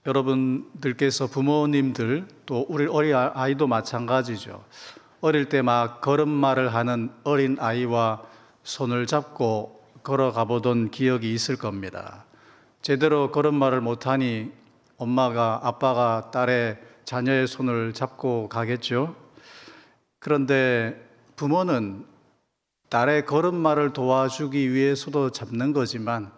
여러분들께서 부모님들 또 우리 어린 아이도 마찬가지죠. 어릴 때 막 걸음마를 하는 어린 아이와 손을 잡고 걸어가 보던 기억이 있을 겁니다. 제대로 걸음마를 못하니 엄마가 아빠가 딸의 자녀의 손을 잡고 가겠죠. 그런데 부모는 딸의 걸음마를 도와주기 위해서도 잡는 거지만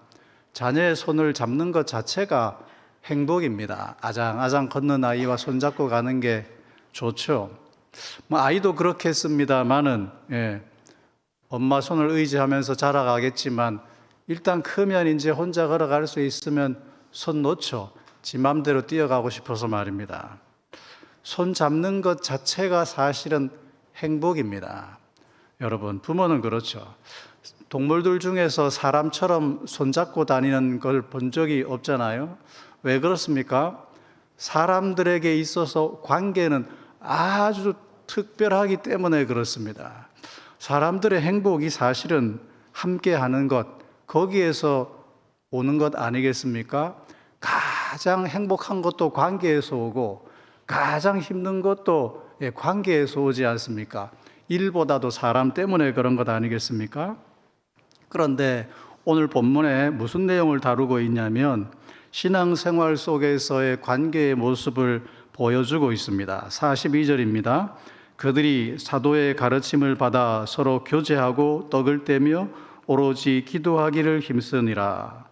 자녀의 손을 잡는 것 자체가 행복입니다. 아장아장 걷는 아이와 손잡고 가는 게 좋죠. 아이도 그렇겠습니다만은 엄마 손을 의지하면서 자라가겠지만 일단 크면 이제 혼자 걸어갈 수 있으면 손 놓죠. 지 맘대로 뛰어가고 싶어서 말입니다. 손 잡는 것 자체가 사실은 행복입니다. 여러분, 부모는 그렇죠. 동물들 중에서 사람처럼 손잡고 다니는 걸 본 적이 없잖아요. 왜 그렇습니까? 사람들에게 있어서 관계는 아주 특별하기 때문에 그렇습니다. 사람들의 행복이 사실은 함께 하는 것, 거기에서 오는 것 아니겠습니까? 가장 행복한 것도 관계에서 오고 가장 힘든 것도 관계에서 오지 않습니까? 일보다도 사람 때문에 그런 것 아니겠습니까? 그런데 오늘 본문에 무슨 내용을 다루고 있냐면 신앙생활 속에서의 관계의 모습을 보여주고 있습니다. 42절입니다. 그들이 사도의 가르침을 받아 서로 교제하고 떡을 떼며 오로지 기도하기를 힘쓰니라.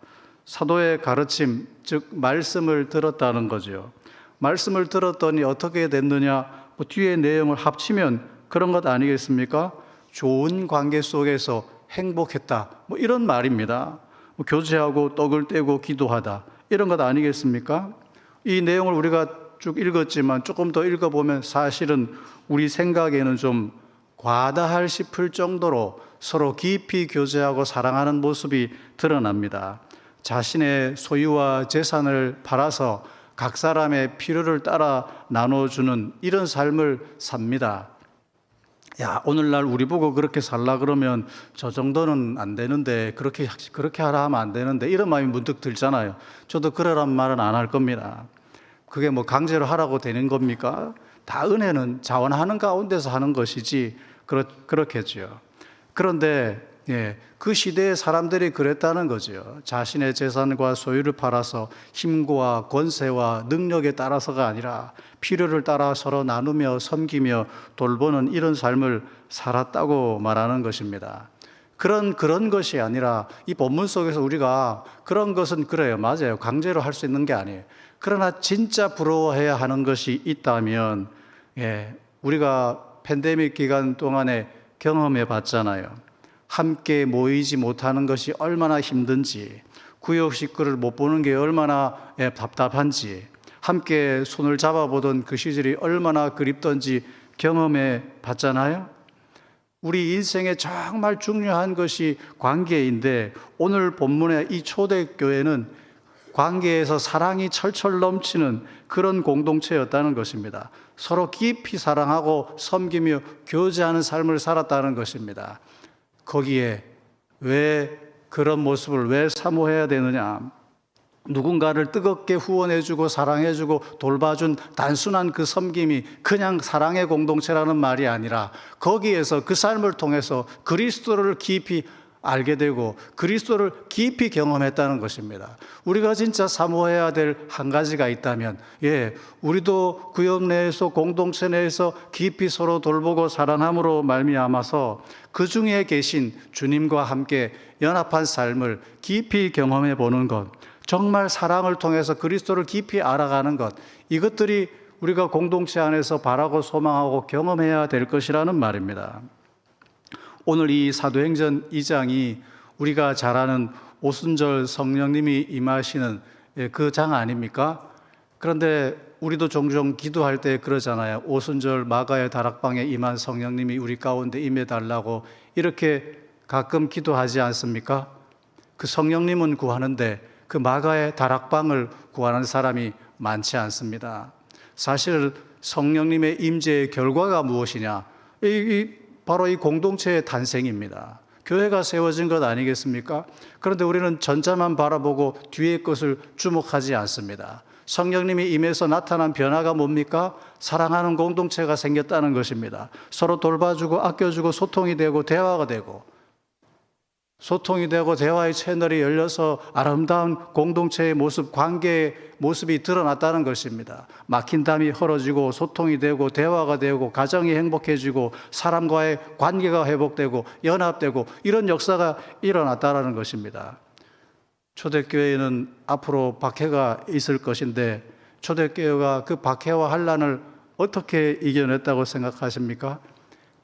사도의 가르침, 즉 말씀을 들었다는 거죠. 말씀을 들었더니 어떻게 됐느냐? 뒤에 내용을 합치면 그런 것 아니겠습니까? 좋은 관계 속에서 행복했다. 이런 말입니다. 교제하고 떡을 떼고 기도하다. 이런 것 아니겠습니까? 이 내용을 우리가 쭉 읽었지만 조금 더 읽어보면 사실은 우리 생각에는 좀 과다할 싶을 정도로 서로 깊이 교제하고 사랑하는 모습이 드러납니다. 자신의 소유와 재산을 팔아서 각 사람의 필요를 따라 나눠주는 이런 삶을 삽니다. 야, 오늘날 우리 보고 그렇게 살라 그러면 저 정도는 안 되는데 그렇게 하라 하면 안 되는데 이런 마음이 문득 들잖아요. 저도 그러란 말은 안 할 겁니다. 그게 강제로 하라고 되는 겁니까? 다 은혜는 자원하는 가운데서 하는 것이지 그렇겠죠. 그런데 그 시대의 사람들이 그랬다는 거죠. 자신의 재산과 소유를 팔아서 힘과 권세와 능력에 따라서가 아니라 필요를 따라 서로 나누며 섬기며 돌보는 이런 삶을 살았다고 말하는 것입니다. 그런 것이 아니라 이 본문 속에서 우리가 그런 것은 그래요. 맞아요. 강제로 할 수 있는 게 아니에요. 그러나 진짜 부러워해야 하는 것이 있다면 우리가 팬데믹 기간 동안에 경험해 봤잖아요. 함께 모이지 못하는 것이 얼마나 힘든지, 구역 식구를 못 보는 게 얼마나 답답한지, 함께 손을 잡아보던 그 시절이 얼마나 그립던지 경험해 봤잖아요. 우리 인생에 정말 중요한 것이 관계인데 오늘 본문의 이 초대교회는 관계에서 사랑이 철철 넘치는 그런 공동체였다는 것입니다. 서로 깊이 사랑하고 섬기며 교제하는 삶을 살았다는 것입니다. 거기에 왜 그런 모습을 왜 사모해야 되느냐? 누군가를 뜨겁게 후원해주고 사랑해주고 돌봐준 단순한 그 섬김이 그냥 사랑의 공동체라는 말이 아니라 거기에서 그 삶을 통해서 그리스도를 깊이 알게 되고 그리스도를 깊이 경험했다는 것입니다. 우리가 진짜 사모해야 될 한 가지가 있다면 우리도 구역 내에서 공동체 내에서 깊이 서로 돌보고 사랑함으로 말미암아서 그 중에 계신 주님과 함께 연합한 삶을 깊이 경험해 보는 것, 정말 사랑을 통해서 그리스도를 깊이 알아가는 것, 이것들이 우리가 공동체 안에서 바라고 소망하고 경험해야 될 것이라는 말입니다. 오늘 이 사도행전 2장이 우리가 잘 아는 오순절 성령님이 임하시는 그 장 아닙니까? 그런데 우리도 종종 기도할 때 그러잖아요. 오순절 마가의 다락방에 임한 성령님이 우리 가운데 임해달라고 이렇게 가끔 기도하지 않습니까? 그 성령님은 구하는데 그 마가의 다락방을 구하는 사람이 많지 않습니다. 사실 성령님의 임재의 결과가 무엇이냐? 바로 이 공동체의 탄생입니다. 교회가 세워진 것 아니겠습니까? 그런데 우리는 전자만 바라보고 뒤의 것을 주목하지 않습니다. 성령님이 임해서 나타난 변화가 뭡니까? 사랑하는 공동체가 생겼다는 것입니다. 서로 돌봐주고 아껴주고 소통이 되고 대화가 되고, 소통이 되고 대화의 채널이 열려서 아름다운 공동체의 모습, 관계의 모습이 드러났다는 것입니다. 막힌 담이 헐어지고 소통이 되고 대화가 되고 가정이 행복해지고 사람과의 관계가 회복되고 연합되고 이런 역사가 일어났다는 것입니다. 초대교회는 앞으로 박해가 있을 것인데 초대교회가 그 박해와 환난을 어떻게 이겨냈다고 생각하십니까?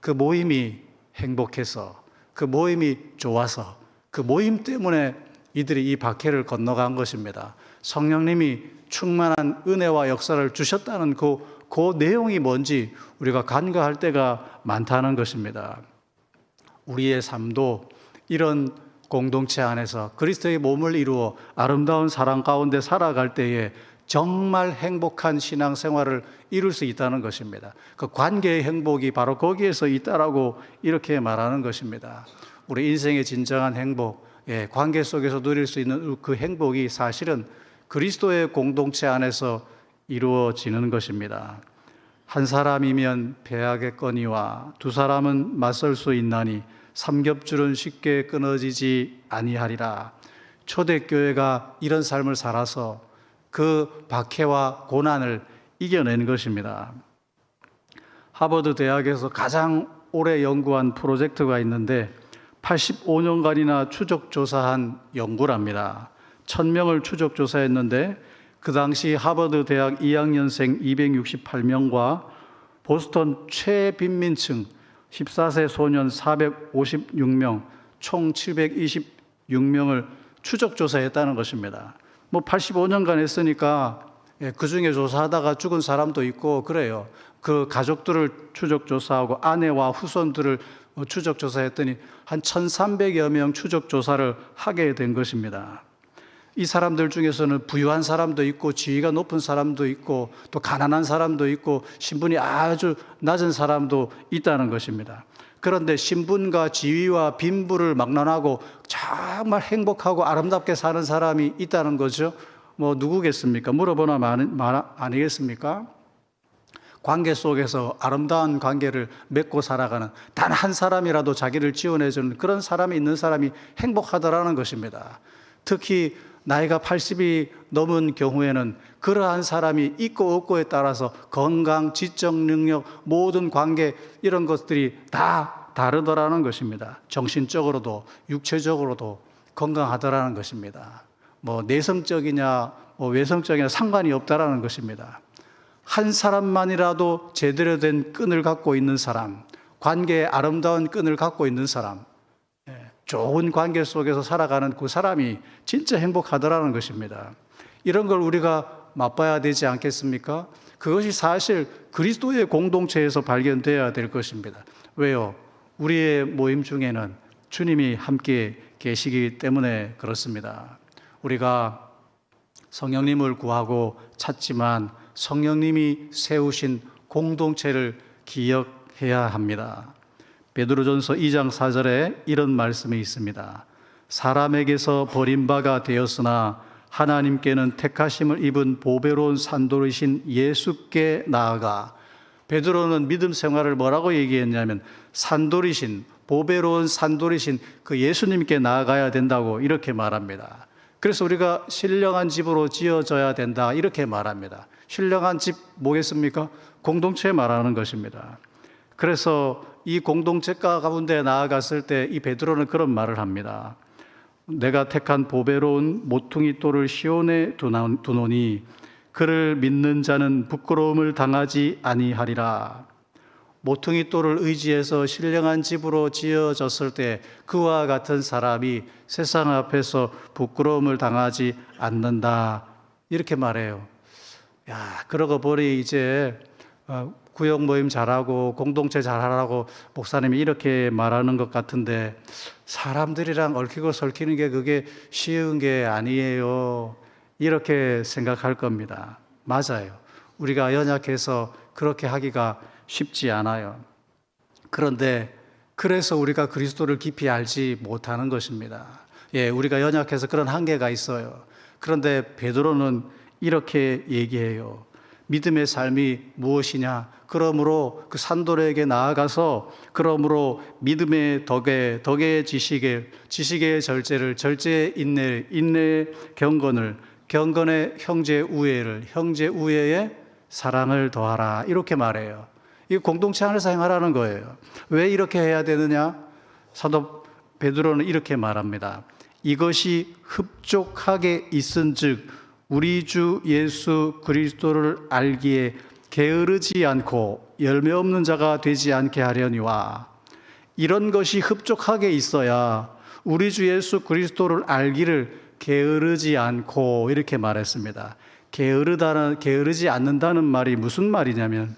그 모임이 행복해서, 그 모임이 좋아서, 그 모임 때문에 이들이 이 박해를 건너간 것입니다. 성령님이 충만한 은혜와 역사를 주셨다는 그 내용이 뭔지 우리가 간과할 때가 많다는 것입니다. 우리의 삶도 이런 공동체 안에서 그리스도의 몸을 이루어 아름다운 사랑 가운데 살아갈 때에 정말 행복한 신앙생활을 이룰 수 있다는 것입니다. 그 관계의 행복이 바로 거기에서 있다라고 이렇게 말하는 것입니다. 우리 인생의 진정한 행복, 관계 속에서 누릴 수 있는 그 행복이 사실은 그리스도의 공동체 안에서 이루어지는 것입니다. 한 사람이면 패하겠거니와 두 사람은 맞설 수 있나니 삼겹줄은 쉽게 끊어지지 아니하리라. 초대교회가 이런 삶을 살아서 그 박해와 고난을 이겨낸 것입니다. 하버드 대학에서 가장 오래 연구한 프로젝트가 있는데 85년간이나 추적조사한 연구랍니다. 1000명을 추적조사했는데 그 당시 하버드 대학 2학년생 268명과 보스턴 최빈민층 14세 소년 456명, 총 726명을 추적조사했다는 것입니다. 85년간 했으니까 그 중에 조사하다가 죽은 사람도 있고 그래요. 그 가족들을 추적조사하고 아내와 후손들을 추적조사했더니 한 1300여 명 추적조사를 하게 된 것입니다. 이 사람들 중에서는 부유한 사람도 있고 지위가 높은 사람도 있고 또 가난한 사람도 있고 신분이 아주 낮은 사람도 있다는 것입니다. 그런데 신분과 지위와 빈부를 막론하고 정말 행복하고 아름답게 사는 사람이 있다는 거죠. 누구겠습니까? 물어보나 아니겠습니까? 관계 속에서 아름다운 관계를 맺고 살아가는 단 한 사람이라도 자기를 지원해주는 그런 사람이 있는 사람이 행복하다라는 것입니다. 특히 나이가 80이 넘은 경우에는 그러한 사람이 있고 없고에 따라서 건강, 지적 능력, 모든 관계 이런 것들이 다 다르더라는 것입니다. 정신적으로도 육체적으로도 건강하더라는 것입니다. 내성적이냐 외성적이냐 상관이 없다라는 것입니다. 한 사람만이라도 제대로 된 끈을 갖고 있는 사람, 관계의 아름다운 끈을 갖고 있는 사람, 좋은 관계 속에서 살아가는 그 사람이 진짜 행복하더라는 것입니다. 이런 걸 우리가 맛봐야 되지 않겠습니까? 그것이 사실 그리스도의 공동체에서 발견되어야 될 것입니다. 왜요? 우리의 모임 중에는 주님이 함께 계시기 때문에 그렇습니다. 우리가 성령님을 구하고 찾지만 성령님이 세우신 공동체를 기억해야 합니다. 베드로전서 2장 4절에 이런 말씀이 있습니다. 사람에게서 버림바가 되었으나 하나님께는 택하심을 입은 보배로운 산돌이신 예수께 나아가. 베드로는 믿음 생활을 뭐라고 얘기했냐면 산돌이신, 보배로운 산돌이신 그 예수님께 나아가야 된다고 이렇게 말합니다. 그래서 우리가 신령한 집으로 지어져야 된다 이렇게 말합니다. 신령한 집 뭐겠습니까? 공동체 말하는 것입니다. 그래서 이 공동체 가운데 나아갔을 때 이 베드로는 그런 말을 합니다. 내가 택한 보배로운 모퉁이 돌을 시온에 두노니 그를 믿는 자는 부끄러움을 당하지 아니하리라. 모퉁이 돌을 의지해서 신령한 집으로 지어졌을 때 그와 같은 사람이 세상 앞에서 부끄러움을 당하지 않는다 이렇게 말해요. 그러고 보니 이제 구역 모임 잘하고 공동체 잘하라고 목사님이 이렇게 말하는 것 같은데 사람들이랑 얽히고 설키는 게 그게 쉬운 게 아니에요 이렇게 생각할 겁니다. 맞아요. 우리가 연약해서 그렇게 하기가 쉽지 않아요. 그런데 그래서 우리가 그리스도를 깊이 알지 못하는 것입니다. 예, 우리가 연약해서 그런 한계가 있어요. 그런데 베드로는 이렇게 얘기해요. 믿음의 삶이 무엇이냐? 그러므로 그 산돌에게 나아가서 그러므로 믿음의 덕에, 덕의 지식에, 지식의 절제를, 절제의 인내, 인내의 경건을, 경건의 형제 우애를, 형제 우애에 사랑을 더하라. 이렇게 말해요. 이 공동체 안에서 행하라는 거예요. 왜 이렇게 해야 되느냐? 사도 베드로는 이렇게 말합니다. 이것이 흡족하게 있은즉 우리 주 예수 그리스도를 알기에 게으르지 않고 열매 없는 자가 되지 않게 하려니와. 이런 것이 흡족하게 있어야 우리 주 예수 그리스도를 알기를 게으르지 않고, 이렇게 말했습니다. 게으르지 않는다는 말이 무슨 말이냐면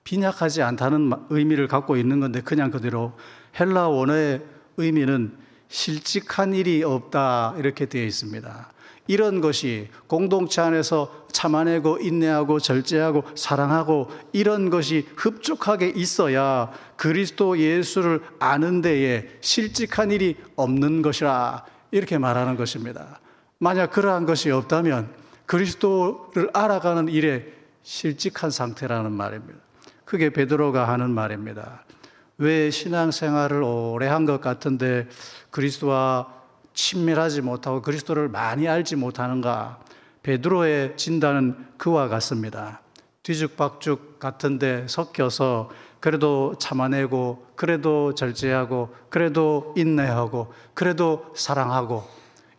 빈약하지 않다는 의미를 갖고 있는 건데, 그냥 그대로 헬라 원어의 의미는 실직한 일이 없다, 이렇게 되어 있습니다. 이런 것이 공동체 안에서 참아내고 인내하고 절제하고 사랑하고 이런 것이 흡족하게 있어야 그리스도 예수를 아는 데에 실직한 일이 없는 것이라, 이렇게 말하는 것입니다. 만약 그러한 것이 없다면 그리스도를 알아가는 일에 실직한 상태라는 말입니다. 그게 베드로가 하는 말입니다. 왜 신앙생활을 오래 한 것 같은데 그리스도와 친밀하지 못하고 그리스도를 많이 알지 못하는가? 베드로의 진단은 그와 같습니다. 뒤죽박죽 같은데 섞여서 그래도 참아내고, 그래도 절제하고, 그래도 인내하고, 그래도 사랑하고,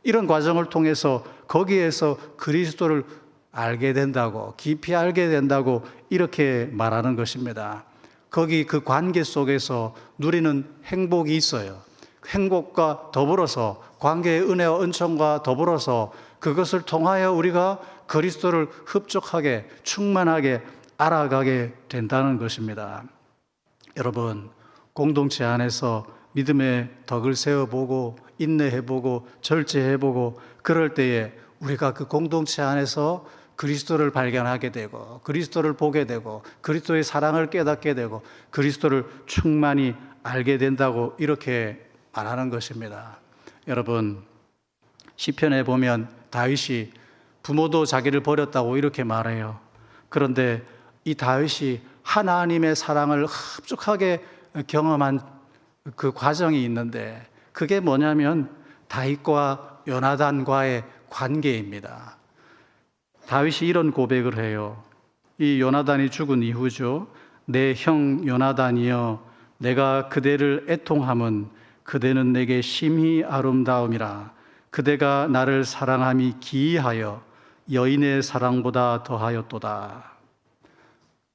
이런 과정을 통해서 거기에서 그리스도를 알게 된다고, 깊이 알게 된다고 이렇게 말하는 것입니다. 거기 그 관계 속에서 누리는 행복이 있어요. 행복과 더불어서 관계의 은혜와 은총과 더불어서 그것을 통하여 우리가 그리스도를 흡족하게 충만하게 알아가게 된다는 것입니다. 여러분, 공동체 안에서 믿음의 덕을 세워보고 인내해보고 절제해보고 그럴 때에 우리가 그 공동체 안에서 그리스도를 발견하게 되고 그리스도를 보게 되고 그리스도의 사랑을 깨닫게 되고 그리스도를 충만히 알게 된다고 이렇게 말하는 것입니다. 여러분, 시편에 보면 다윗이 부모도 자기를 버렸다고 이렇게 말해요. 그런데 이 다윗이 하나님의 사랑을 흡족하게 경험한 그 과정이 있는데 그게 뭐냐면 다윗과 요나단과의 관계입니다. 다윗이 이런 고백을 해요. 이 요나단이 죽은 이후죠. 내 형 요나단이여, 내가 그대를 애통함은 그대는 내게 심히 아름다움이라. 그대가 나를 사랑함이 기이하여 여인의 사랑보다 더하였도다.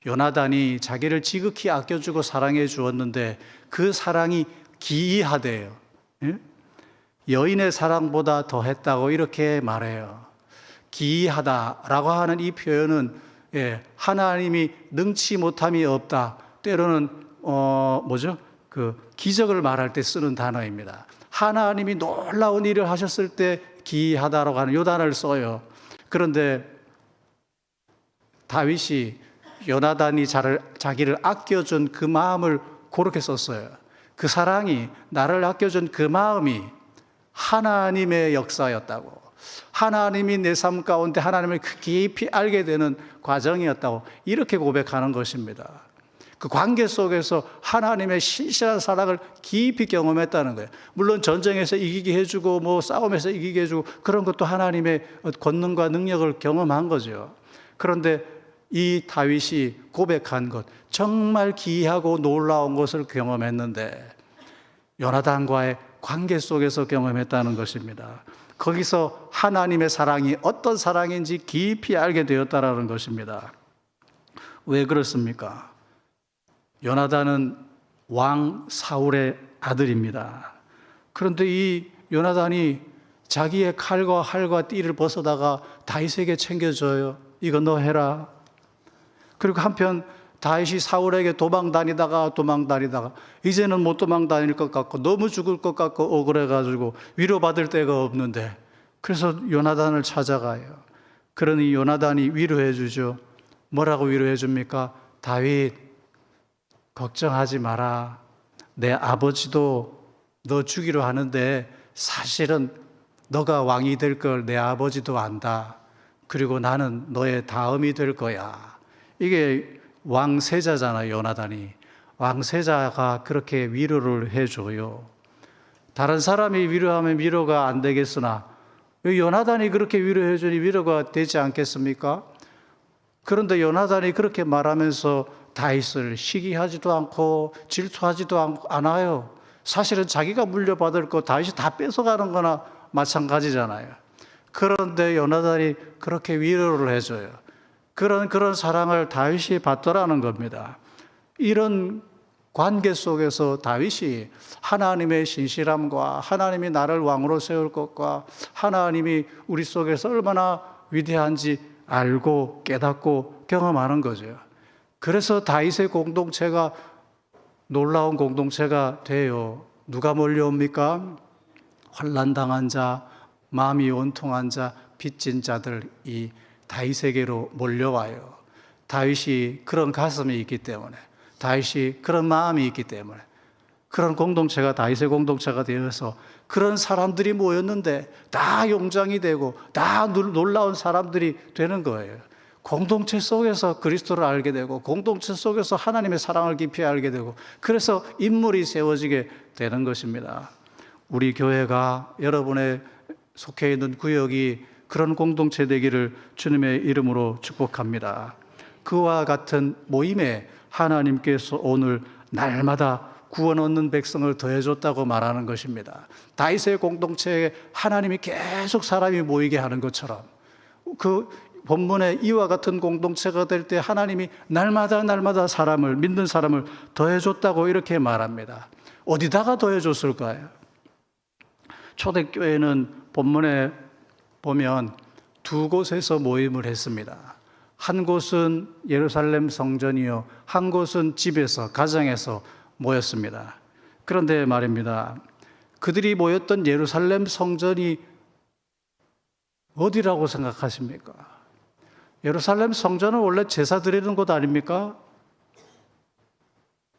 요나단이 자기를 지극히 아껴주고 사랑해 주었는데 그 사랑이 기이하대요. 여인의 사랑보다 더했다고 이렇게 말해요. 기이하다라고 하는 이 표현은 하나님이 능치 못함이 없다. 때로는 기적을 말할 때 쓰는 단어입니다. 하나님이 놀라운 일을 하셨을 때 기이하다라고 하는 요 단어를 써요. 그런데 다윗이 요나단이 자기를 아껴준 그 마음을 그렇게 썼어요. 그 사랑이, 나를 아껴준 그 마음이 하나님의 역사였다고, 하나님이 내 삶 가운데 하나님을 깊이 알게 되는 과정이었다고 이렇게 고백하는 것입니다. 그 관계 속에서 하나님의 신실한 사랑을 깊이 경험했다는 거예요. 물론 전쟁에서 이기게 해주고 싸움에서 이기게 해주고 그런 것도 하나님의 권능과 능력을 경험한 거죠. 그런데 이 다윗이 고백한 것, 정말 기이하고 놀라운 것을 경험했는데 요나단과의 관계 속에서 경험했다는 것입니다. 거기서 하나님의 사랑이 어떤 사랑인지 깊이 알게 되었다는 것입니다. 왜 그렇습니까? 요나단은 왕 사울의 아들입니다. 그런데 이 요나단이 자기의 칼과 활과 띠를 벗어다가 다윗에게 챙겨줘요. 이거 너 해라. 그리고 한편 다윗이 사울에게 도망 다니다가 이제는 못 도망 다닐 것 같고 너무 죽을 것 같고 억울해가지고 위로받을 데가 없는데 그래서 요나단을 찾아가요. 그러니 요나단이 위로해 주죠. 뭐라고 위로해 줍니까? 다윗, 걱정하지 마라. 내 아버지도 너 주기로 하는데 사실은 너가 왕이 될 걸 내 아버지도 안다. 그리고 나는 너의 다음이 될 거야. 이게 왕세자잖아요, 요나단이. 왕세자가 그렇게 위로를 해줘요. 다른 사람이 위로하면 위로가 안 되겠으나 요나단이 그렇게 위로해주니 위로가 되지 않겠습니까? 그런데 요나단이 그렇게 말하면서 다윗을 시기하지도 않고 질투하지도 않아요. 사실은 자기가 물려받을 거 다윗이 다 뺏어가는 거나 마찬가지잖아요. 그런데 요나단이 그렇게 위로를 해줘요. 그런 사랑을 다윗이 받더라는 겁니다. 이런 관계 속에서 다윗이 하나님의 신실함과 하나님이 나를 왕으로 세울 것과 하나님이 우리 속에서 얼마나 위대한지 알고 깨닫고 경험하는 거죠. 그래서 다윗의 공동체가 놀라운 공동체가 돼요. 누가 몰려옵니까? 환난당한 자, 마음이 온통한 자, 빚진 자들이 다윗에게로 몰려와요. 다윗이 그런 가슴이 있기 때문에, 다윗이 그런 마음이 있기 때문에, 그런 공동체가 다윗의 공동체가 되어서 그런 사람들이 모였는데 다 용장이 되고 다 놀라운 사람들이 되는 거예요. 공동체 속에서 그리스도를 알게 되고 공동체 속에서 하나님의 사랑을 깊이 알게 되고 그래서 인물이 세워지게 되는 것입니다. 우리 교회가 여러분의 속해 있는 구역이 그런 공동체 되기를 주님의 이름으로 축복합니다. 그와 같은 모임에 하나님께서 오늘 날마다 구원 얻는 백성을 더해줬다고 말하는 것입니다. 다윗의 공동체에 하나님이 계속 사람이 모이게 하는 것처럼 그 본문에 이와 같은 공동체가 될 때 하나님이 날마다 사람을, 믿는 사람을 더해줬다고 이렇게 말합니다. 어디다가 더해줬을까요? 초대교회는 본문에 보면 두 곳에서 모임을 했습니다. 한 곳은 예루살렘 성전이요, 한 곳은 집에서, 가정에서 모였습니다. 그런데 말입니다. 그들이 모였던 예루살렘 성전이 어디라고 생각하십니까? 예루살렘 성전은 원래 제사 드리는 곳 아닙니까?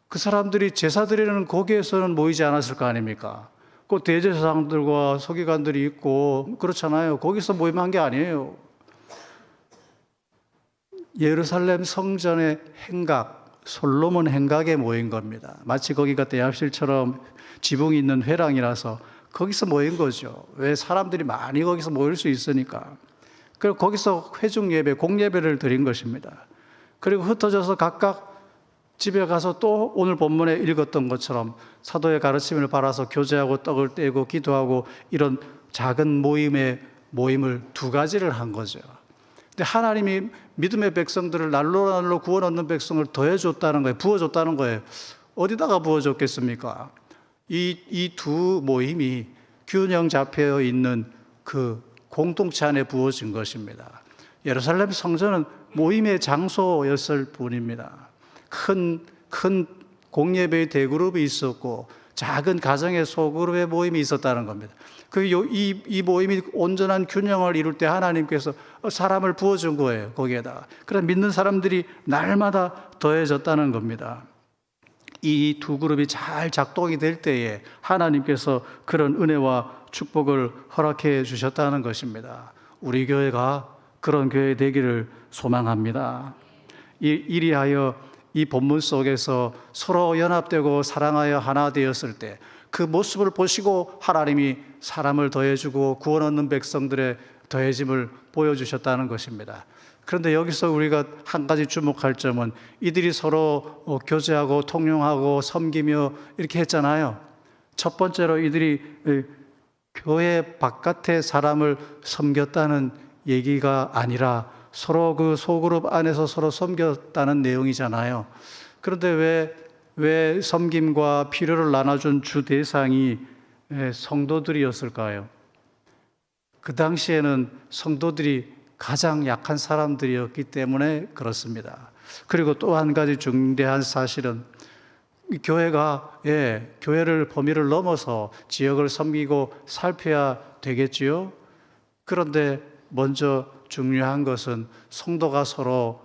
그 사람들이 제사 드리는 거기에서는 모이지 않았을 거 아닙니까? 그 대제사장들과 서기관들이 있고 그렇잖아요. 거기서 모임한 게 아니에요. 예루살렘 성전의 행각, 솔로몬 행각에 모인 겁니다. 마치 거기가 대합실처럼 지붕이 있는 회랑이라서 거기서 모인 거죠. 왜? 사람들이 많이 거기서 모일 수 있으니까. 그리고 거기서 회중 예배, 공예배를 드린 것입니다. 그리고 흩어져서 각각 집에 가서 또 오늘 본문에 읽었던 것처럼 사도의 가르침을 받아서 교제하고 떡을 떼고 기도하고 이런 작은 모임을 두 가지를 한 거죠. 근데 하나님이 믿음의 백성들을 날로 구원 얻는 백성을 더해줬다는 거예요. 부어줬다는 거예요. 어디다가 부어줬겠습니까? 이 두 모임이 균형 잡혀 있는 그 공동체 안에 부어진 것입니다. 예루살렘 성전은 모임의 장소였을 뿐입니다. 큰 공예배의 대그룹이 있었고 작은 가정의 소그룹의 모임이 있었다는 겁니다. 이 모임이 온전한 균형을 이룰 때 하나님께서 사람을 부어준 거예요. 거기에다가. 그래서 믿는 사람들이 날마다 더해졌다는 겁니다. 이 두 그룹이 잘 작동이 될 때에 하나님께서 그런 은혜와 축복을 허락해 주셨다는 것입니다. 우리 교회가 그런 교회 되기를 소망합니다. 이리하여 이 본문 속에서 서로 연합되고 사랑하여 하나 되었을 때 그 모습을 보시고 하나님이 사람을 더해주고 구원 얻는 백성들의 더해짐을 보여주셨다는 것입니다. 그런데 여기서 우리가 한 가지 주목할 점은 이들이 서로 교제하고 통용하고 섬기며 이렇게 했잖아요. 첫 번째로 이들이 교회 바깥의 사람을 섬겼다는 얘기가 아니라 서로 그 소그룹 안에서 서로 섬겼다는 내용이잖아요. 그런데 왜 섬김과 필요를 나눠준 주 대상이 성도들이었을까요? 그 당시에는 성도들이 가장 약한 사람들이었기 때문에 그렇습니다. 그리고 또 한 가지 중대한 사실은 교회가 교회를 범위를 넘어서 지역을 섬기고 살펴야 되겠지요. 그런데 먼저 중요한 것은 성도가 서로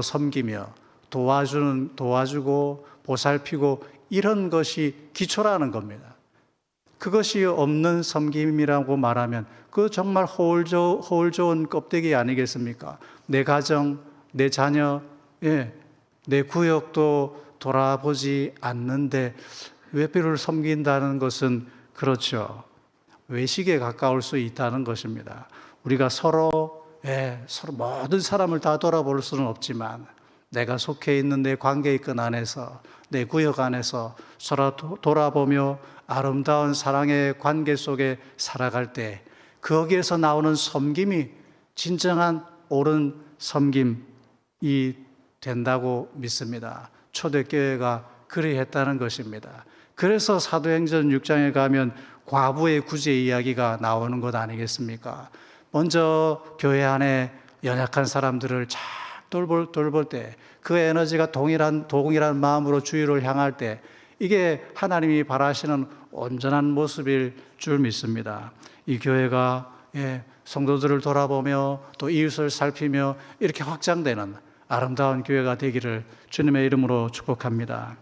섬기며 도와주고 보살피고 이런 것이 기초라는 겁니다. 그것이 없는 섬김이라고 말하면 그 정말 허울 좋은 껍데기 아니겠습니까? 내 가정, 내 자녀, 내 구역도 돌아보지 않는데 외피를 섬긴다는 것은 그렇죠. 외식에 가까울 수 있다는 것입니다. 우리가 서로 모든 사람을 다 돌아볼 수는 없지만 내가 속해 있는 내 관계의 안에서 내 구역 안에서 서로 돌아보며 아름다운 사랑의 관계 속에 살아갈 때 거기에서 나오는 섬김이 진정한 옳은 섬김이 된다고 믿습니다. 초대교회가 그리했다는 것입니다. 그래서 사도행전 6장에 가면 과부의 구제 이야기가 나오는 것 아니겠습니까? 먼저 교회 안에 연약한 사람들을 잘 돌볼 때 그 에너지가 동일한 마음으로 주위를 향할 때 이게 하나님이 바라시는 온전한 모습일 줄 믿습니다. 이 교회가 성도들을 돌아보며 또 이웃을 살피며 이렇게 확장되는 아름다운 교회가 되기를 주님의 이름으로 축복합니다.